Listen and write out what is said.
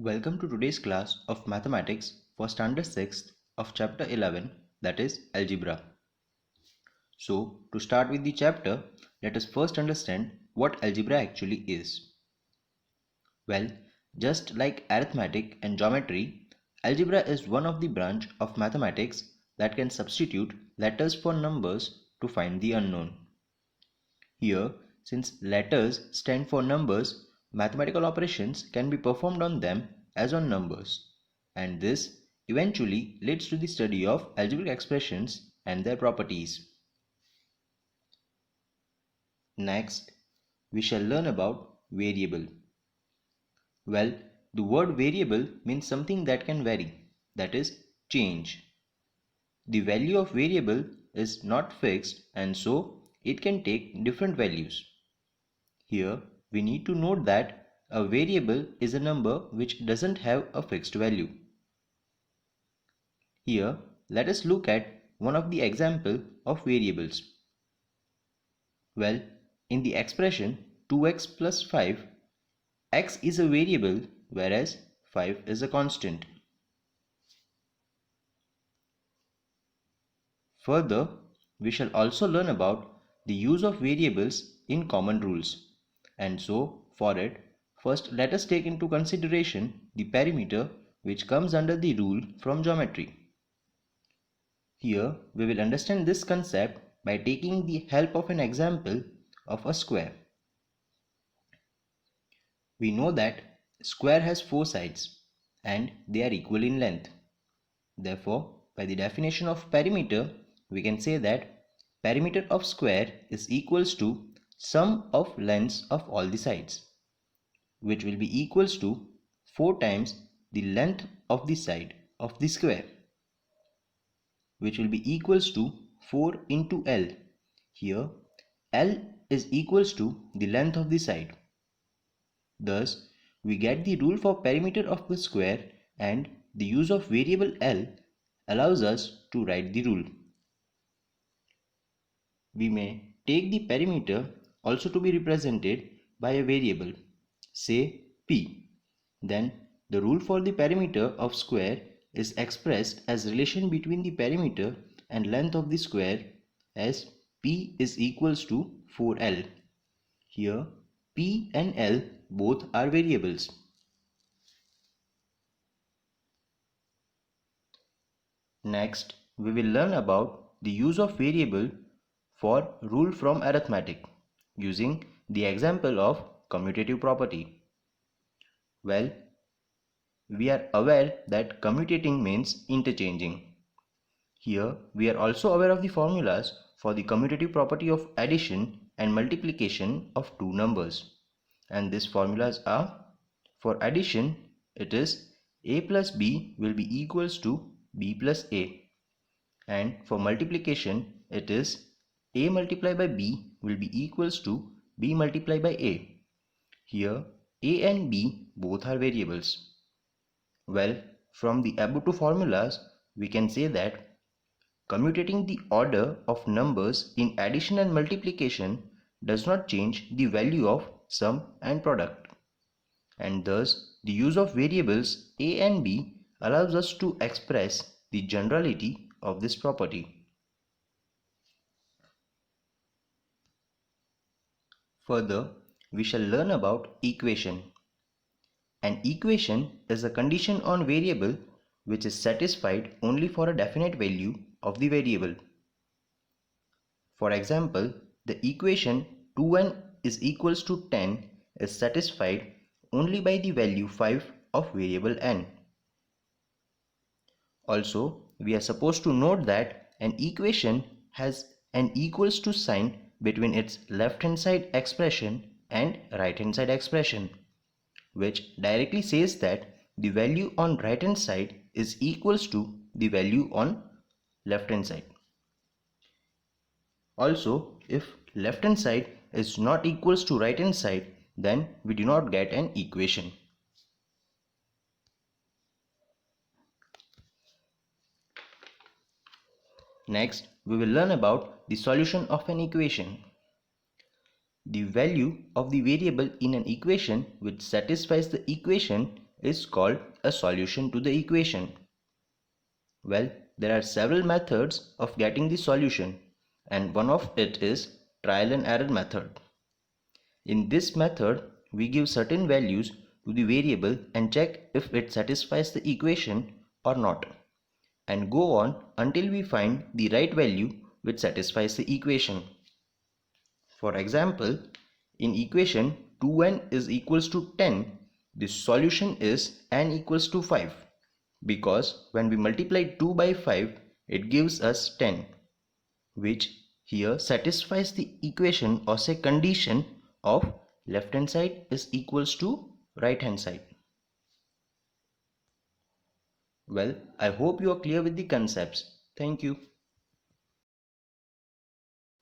Welcome to today's class of Mathematics for Standard 6th of Chapter 11, that is Algebra. So, to start with the chapter, let us first understand what algebra actually is. Well, just like arithmetic and geometry, algebra is one of the branch of mathematics that can substitute letters for numbers to find the unknown. Here, since letters stand for numbers, mathematical operations can be performed on them as on numbers, and this eventually leads to the study of algebraic expressions and their properties. Next, we shall learn about variable. Well, the word variable means something that can vary, that is, change. The value of variable is not fixed and so it can take different values. Here, we need to note that a variable is a number which doesn't have a fixed value. Here, let us look at one of the example of variables. Well, in the expression 2x plus 5, x is a variable whereas 5 is a constant. Further, we shall also learn about the use of variables in common rules. And so, for it, first let us take into consideration the perimeter which comes under the rule from geometry. Here, we will understand this concept by taking the help of an example of a square. We know that square has 4 sides and they are equal in length. Therefore, by the definition of perimeter, we can say that perimeter of square is equals to sum of lengths of all the sides, which will be equals to 4 times the length of the side of the square, which will be equals to 4 into L. Here, L is equals to the length of the side. Thus, we get the rule for perimeter of the square, and the use of variable L allows us to write the rule. We may take the perimeter also to be represented by a variable, say P. Then the rule for the perimeter of square is expressed as relation between the perimeter and length of the square as P is equals to 4L. Here P and L both are variables. Next, we will learn about the use of variable for rule from arithmetic using the example of commutative property. Well, we are aware that commutating means interchanging. Here, we are also aware of the formulas for the commutative property of addition and multiplication of two numbers. And these formulas are, for addition, it is a plus b will be equals to b plus a. And for multiplication, it is a multiplied by b will be equals to b multiplied by a. Here, a and b both are variables. Well, from the above two formulas, we can say that commutating the order of numbers in addition and multiplication does not change the value of sum and product. And thus, the use of variables a and b allows us to express the generality of this property. Further, we shall learn about equation. An equation is a condition on variable which is satisfied only for a definite value of the variable. For example, the equation 2n is equals to 10 is satisfied only by the value 5 of variable n. Also, we are supposed to note that an equation has an equals to sign between its left hand side expression and right hand side expression, which directly says that the value on right hand side is equals to the value on left hand side. Also, if left hand side is not equals to right hand side, then we do not get an equation. Next, we will learn about the solution of an equation. The value of the variable in an equation which satisfies the equation is called a solution to the equation? Well, there are several methods of getting the solution, and one of it is trial and error method. In this method, we give certain values to the variable and check if it satisfies the equation or not, and go on until we find the right value which satisfies the equation. For example, in equation 2n is equals to 10, the solution is n equals to 5, because when we multiply 2 by 5, it gives us 10, which here satisfies the equation or say condition of left hand side is equals to right hand side. Well, I hope you are clear with the concepts. Thank you.